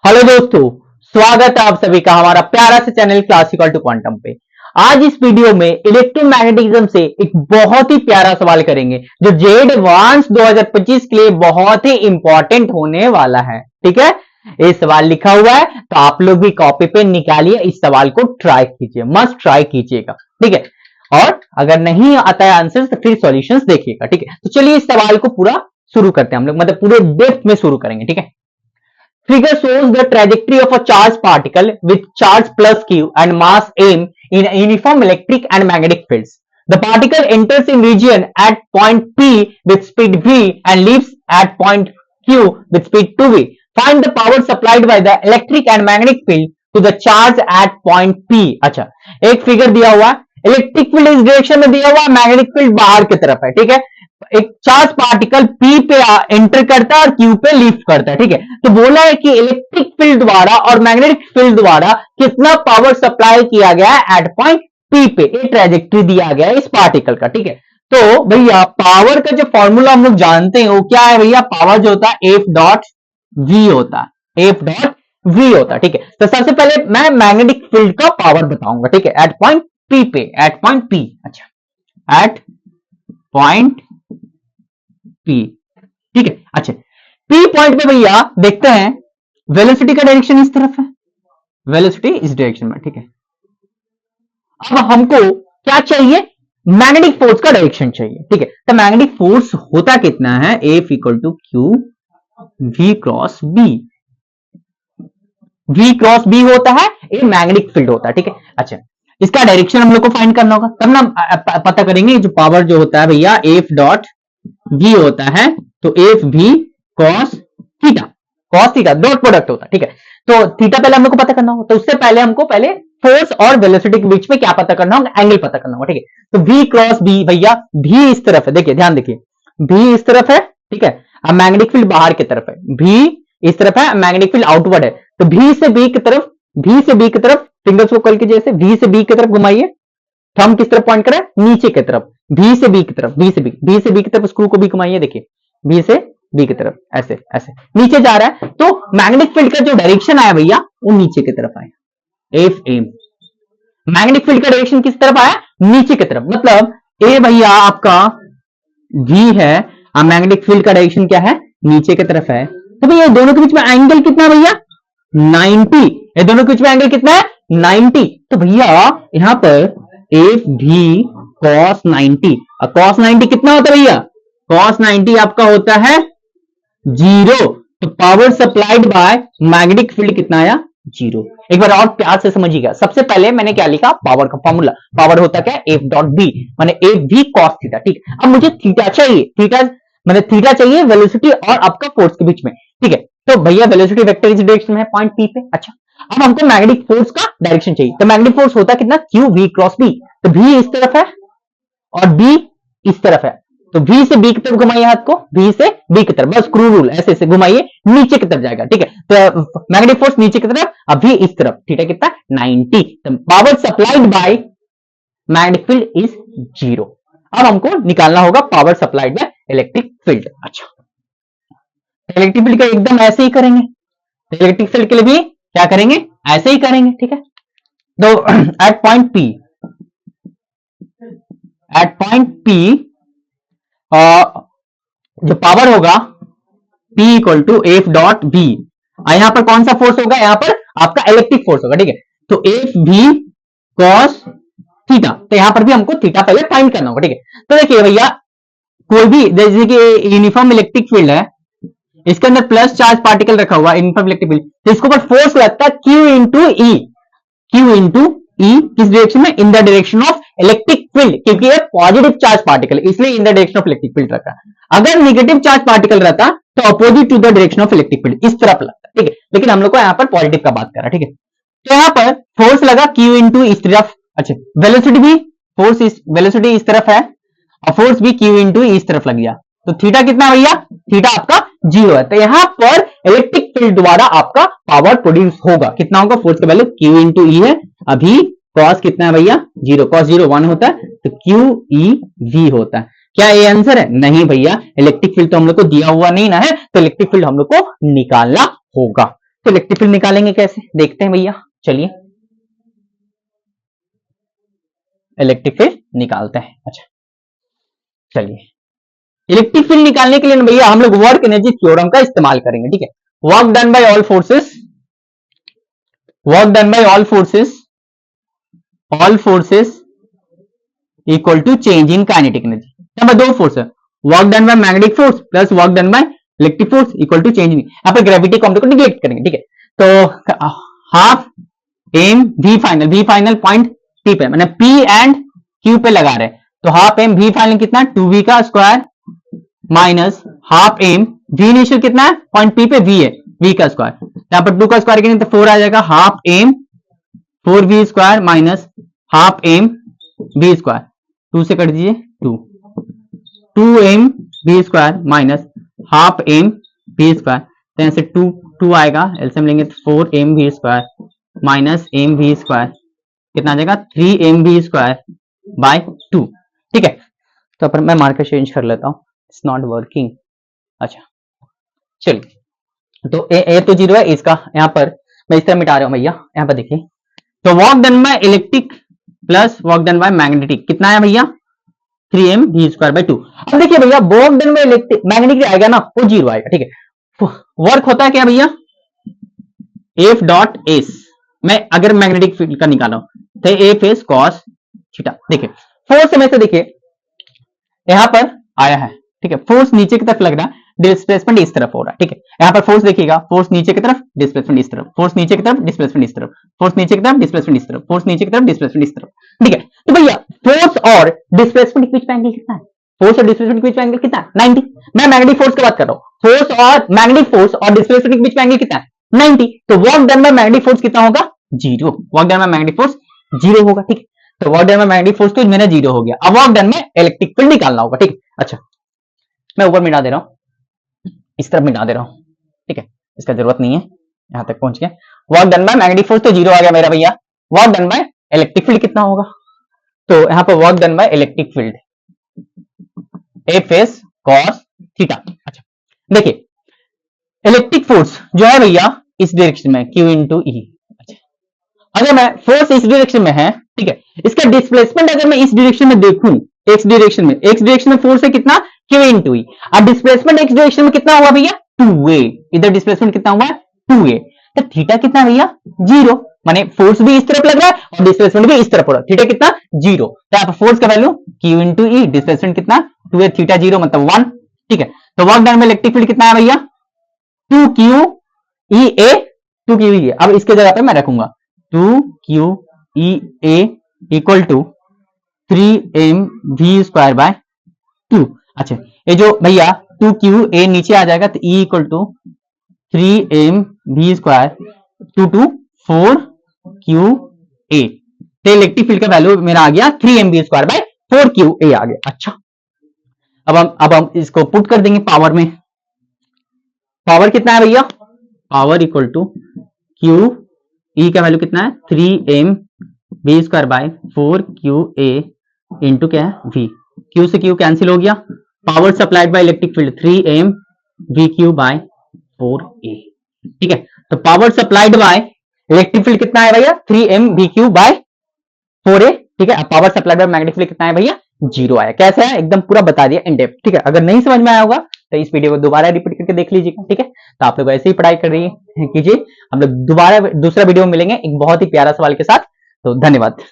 Hello दोस्तों, स्वागत है आप सभी का हमारा प्यारा से चैनल क्लासिकल टू क्वांटम पे। आज इस वीडियो में इलेक्ट्रोमैग्नेटिज्म से एक बहुत ही प्यारा सवाल करेंगे जो जेईई एडवांस 2025 के लिए बहुत ही इंपॉर्टेंट होने वाला है। ठीक है, ये सवाल लिखा हुआ है तो आप लोग भी कॉपी पे निकालिए, इस सवाल को ट्राई कीजिए, मस्ट ट्राई कीजिएगा। ठीक है, और अगर नहीं आता है आंसर तो फिर सॉल्यूशंस देखिएगा। ठीक है, तो चलिए इस सवाल को पूरा शुरू करते हैं हम लोग, मतलब पूरे डेप्थ में शुरू करेंगे। ठीक है, figure shows the trajectory of a charged particle with charge plus q and mass m in uniform electric and magnetic fields. The particle enters in region at point P with speed v and leaves at point Q with speed 2v. Find the power supplied by the electric and magnetic field to the charge at point P. अच्छा, एक figure दिया हुआ है, electric field इस direction में दिया हुआ है, मैग्नेटिक फील्ड बाहर की तरफ है। ठीक है, एक चार्ज पार्टिकल P पे एंटर करता है और Q पे लीव करता है। ठीक है, तो बोला है कि इलेक्ट्रिक फील्ड द्वारा और मैग्नेटिक फील्ड द्वारा कितना पावर सप्लाई किया गया है एट पॉइंट P पे, ये ट्रेजेक्ट्री दिया गया है इस पार्टिकल का। ठीक है, तो भैया पावर का जो फॉर्मूला हम लोग जानते हैं वो क्या है भैया, पावर जो होता है F डॉट V होता है, F डॉट V होता है। ठीक है, तो सबसे पहले मैं मैग्नेटिक फील्ड का पावर बताऊंगा। ठीक है, एट पॉइंट P पे, एट पॉइंट P, अच्छा एट पॉइंट P। ठीक है, अच्छा P पॉइंट पे भैया देखते हैं वेलोसिटी का डायरेक्शन इस तरफ है, वेलोसिटी इस डायरेक्शन में। ठीक है, अब हमको क्या चाहिए, मैग्नेटिक फोर्स का डायरेक्शन चाहिए। ठीक है, तो मैग्नेटिक फोर्स होता कितना है, F equal to q V cross B। V cross B होता है, ये मैग्नेटिक फील्ड होता है। ठीक है, अच्छा इसका डायरेक्शन हम लोग को फाइंड करना होगा, तब ना पता करेंगे जो पावर जो होता है भैया F डॉट V होता है, तो एफ भी cos theta, cos theta dot product होता है। ठीक है, तो थीटा पहले हम लोग को पता करना होगा, तो उससे पहले हमको पहले फोर्स और वेलोसिटी के बीच में क्या पता करना होगा, एंगल पता करना होगा। ठीक है, तो V क्रॉस B भैया, V इस तरफ है, देखिए ध्यान देखिए, V इस तरफ है। ठीक है, अब मैग्नेटिक फील्ड बाहर की तरफ है, V इस तरफ है, मैग्नेटिक फील्ड आउटवर्ड है, तो V से B की तरफ, V से B की तरफ फिंगर्स को कल कीजिए, जैसे V से B की तरफ घुमाइए, थंब किस तरफ पॉइंट करें, नीचे की तरफ, V से B की तरफ, V से B की तरफ स्क्रू को भी घुमाइए, देखिए B से B की तरफ, ऐसे ऐसे नीचे जा रहा है, तो मैग्नेटिक फील्ड का जो डायरेक्शन आया भैया वो नीचे की तरफ आया, एफ एम। मैग्नेटिक फील्ड का डायरेक्शन किस तरफ आया, नीचे की तरफ, मतलब ए भैया आपका V है और मैग्नेटिक फील्ड का डायरेक्शन क्या है, नीचे की तरफ है। तो भैया दोनों के बीच में एंगल कितना भैया, 90। ये दोनों के बीच में एंगल कितना है, 90। तो भैया यहां पर एफ भी कॉस 90, और कॉस 90 कितना होता है भैया, कॉस 90 आपका होता है 0। तो power supplied by magnetic field कितना आया, 0। एक बार और प्यार से समझिएगा, सबसे पहले मैंने क्या लिखा, पावर का फॉर्मूला, पावर होता क्या है, एफ डॉट बी, माने एफ भी कॉस थीटा। ठीक, अब मुझे थीटा चाहिए, थीटा मतलब थीटा चाहिए वेलोसिटी और आपका फोर्स के बीच में। ठीक है, तो भैया वेलोसिटी वेक्टर इस डायरेक्शन में है, पॉइंट पी पे। अच्छा, अब हमको मैग्नेटिक फोर्स का डायरेक्शन चाहिए, तो मैग्नेटिक फोर्स होता कितना, क्यू वी क्रॉस बी, तो V इस तरफ है और B इस तरफ है, तो V से B की तरफ घुमाइए हाथ को, V से B की तरफ, बस स्क्रू रूल ऐसे ऐसे घुमाइए, नीचे की तरफ जाएगा। ठीक है, तो मैग्नेटिक फोर्स नीचे की तरफ, अब V इस तरफ, थीटा कितना 90, तो power supplied by magnetic field is 0। अब हमको निकालना होगा power supplied by electric field. अच्छा, इलेक्ट्रिक फील्ड का एकदम ऐसे ही करेंगे, इलेक्ट्रिक फील्ड के लिए भी क्या करेंगे, ऐसे ही करेंगे। ठीक है, तो at point P, at point P जो पावर होगा P equal to F dot B, यहां पर कौन सा फोर्स होगा, यहां पर आपका इलेक्ट्रिक फोर्स होगा। ठीक है, तो एफ भी कॉस थीटा, तो यहां पर भी हमको थीटा पहले फाइंड करना होगा। ठीक है, तो देखिए भैया कोई भी, जैसे कि यूनिफॉर्म इलेक्ट्रिक फील्ड है, इसके अंदर प्लस चार्ज पार्टिकल रखा हुआ यूनिफॉर्म इलेक्ट्रिक फील्ड, तो इसके ऊपर फोर्स लगता है Q into E, Q into E किस डायरेक्शन में, in the direction of electric field, क्योंकि ये पॉजिटिव चार्ज पार्टिकल इसलिए in the direction of electric field रखा है। अगर नेगेटिव चार्ज पार्टिकल रहता तो opposite to the direction of electric field इस तरफ लगता। ठीक है, लेकिन हम लोग को यहाँ पर पॉजिटिव का बात कर रहा है। ठीक है, तो यहाँ पर फोर्स लगा Q इंटू इस तरफ, अच्छा वेलोसिटी भी, फोर्स इस वेलोसिटी इस तरफ है और फोर्स भी Q इंटू इस तरफ लग गया, तो थीटा कितना भैया, थीटा आपका 0 है। तो यहां पर इलेक्ट्रिक फील्ड द्वारा आपका पावर प्रोड्यूस होगा, कितना होगा, फोर्स का वैल्यू Q इंटू ई है, अभी कॉस कितना है भैया, 0, कॉस 0 1 होता है, तो क्यू ई वी होता है। क्या ये आंसर है, नहीं भैया, इलेक्ट्रिक फील्ड तो हम लोग को दिया हुआ नहीं ना है, तो इलेक्ट्रिक फील्ड हम लोग को निकालना होगा। तो इलेक्ट्रिक फील्ड निकालेंगे कैसे, देखते हैं भैया, चलिए इलेक्ट्रिक फील्ड निकालते हैं। अच्छा चलिए, इलेक्ट्रिक फील्ड निकालने के लिए ना भैया हम लोग वर्क एनर्जी थ्योरम का इस्तेमाल करेंगे, ठीक है। Work done by all forces, work done by all forces equal to change in kinetic energy. यहाँ पर दो फोर्स है, work done by magnetic force plus work done by electric force equal to change in, यहाँ पर gravity component को neglect करेंगे, ठीक है। तो half M V final, V final point P पे, मैंने पी एंड क्यू पे लगा रहे हैं, तो हाफ एम वी फाइनल कितना, 2v का square minus half M V initial कितना है, पॉइंट पी पे वी है, वी का स्क्वायर, यहाँ पर 2 का स्क्वायर करेंगे तो 4 आ जाएगा, half M 4v square minus half M V square, 2 से कट दीजिए 2, 2m V square minus half M V square, तो यहाँ से 2 आएगा, एलसीएम लेंगे तो 4m V square minus M V square कितना आ जाएगा, 3m वी स्क्वायर बाय 2, ठीक है। तो अपन मैं मार्कर चेंज कर लेता हूं, इट्स नॉट वर्किंग। अच्छा चलिए, तो ए तो 0 है, इसका यहाँ पर मैं इस तरह मिटा रहा हूं भैया, यहाँ पर देखिए, तो work done by electric plus work done by magnetic कितना है भैया, 3m वी स्क्वायर बाय 2। अब देखिए भैया work done by electric magnetic आएगा ना, वो 0 आएगा, ठीक है। वर्क होता है क्या भैया, एफ डॉट एस, मैं अगर मैग्नेटिक फील्ड का निकाला तो एफ एस कॉस थीटा, देखिए फोर्स में से देखिए यहां पर आया है, ठीक है, फोर्स नीचे की तरफ लग रहा है, डिस्प्लेसमेंट इस तरफ हो रहा है, ठीक है। यहां पर फोर्स देखिएगा, फोर्स नीचे की तरफ, डिस्प्लेसमेंट इस तरफ, फोर्स नीचे की तरफ, डिस्प्लेसमेंट इस तरफ, फोर्स नीचे की तरफ, डिस्प्लेसमेंट इस तरफ, फोर्स नीचे की तरफ, डिस्प्लेसमेंट इस तरफ, ठीक है। तो भैया फोर्स और डिस्प्लेसमेंट के बीच में एंगल कितना है, फोर्स और डिस्प्लेसमेंट के बीच में एंगल कितना है, 90। मैं मैग्नेटिक फोर्स की बात कर रहा हूं, फोर्स और मैग्नेटिक फोर्स और डिस्प्लेसमेंट के बीच में एंगल कितना है, 90। तो work done by magnetic force कितना होगा, 0, work done by magnetic force 0 होगा, ठीक है। तो work done by magnetic force तो मेरा 0 हो गया, अब वर्क डन में इलेक्ट्रिक फील्ड निकालना होगा, ठीक है। अच्छा मैं ऊपर मिटा दे रहा हूं, इस तरफ मिटा दे रहा हूं, ठीक है, इसका जरूरत नहीं है, यहां तक पहुंच गया। Work done by magnetic force तो 0 आ गया मेरा भैया, work done by electric field कितना होगा, तो यहां पर work done by electric field F S cos theta. अच्छा देखिए इलेक्ट्रिक फोर्स जो है भैया इस डायरेक्शन में Q इंटू ई, अगर मैं फोर्स इस डायरेक्शन में है, ठीक है, इसका डिस्प्लेसमेंट अगर मैं इस डायरेक्शन में देखूं, एक्स डायरेक्शन में फोर्स है कितना, Q इंटू ई, और डिस्प्लेसमेंट एक्स डायरेक्शन में कितना हुआ भैया, 2a, इधर डिस्प्लेसमेंट कितना हुआ, 2a, तो थीटा कितना भैया, 0, माने फोर्स भी इस तरफ लग रहा है और डिस्प्लेसमेंट भी इस तरफ हो रहा है, थीटा कितना 0, तो यहाँ पर फोर्स का वैल्यू Q इंटू ई, डिस्प्लेसमेंट कितना 2a, थीटा 0 मतलब 1, ठीक है। तो वर्क डन में इलेक्ट्रिक फील्ड कितना है भैया, 2q e a, 2q e a, अब इसके जगह पे मैं रखूंगा 2q e a equal to 3m v square by 2। अच्छा ये जो भैया 2q a नीचे आ जाएगा तो e equal to 3m v square 2 to 4q a, तो इलेक्ट्रिक फील्ड का वैल्यू मेरा आ गया 3m v square by 4q a आ गया। अच्छा अब हम इसको पुट कर देंगे पावर में, पावर कितना है भैया, power equal to q e का वैल्यू कितना है 3m v square by 4q a into क्या है v, q से q कैंसिल हो गया, power supplied by electric field 3m vq by 4a, ठीक है। तो power supplied by electric field कितना है भैया 3m vq बाय 4a, ठीक है। Power supplied by magnetic field कितना है भैया 0 आया, कैसे है एकदम पूरा बता दिया इन डेप्थ, ठीक है। अगर नहीं समझ में आया होगा तो इस वीडियो को दोबारा रिपीट करके देख लीजिएगा, ठीक है। तो आप लोग ऐसे ही पढ़ाई कर रही कीजिए, हम लोग दोबारा दूसरा वीडियो में मिलेंगे एक बहुत ही प्यारा सवाल के साथ, तो धन्यवाद।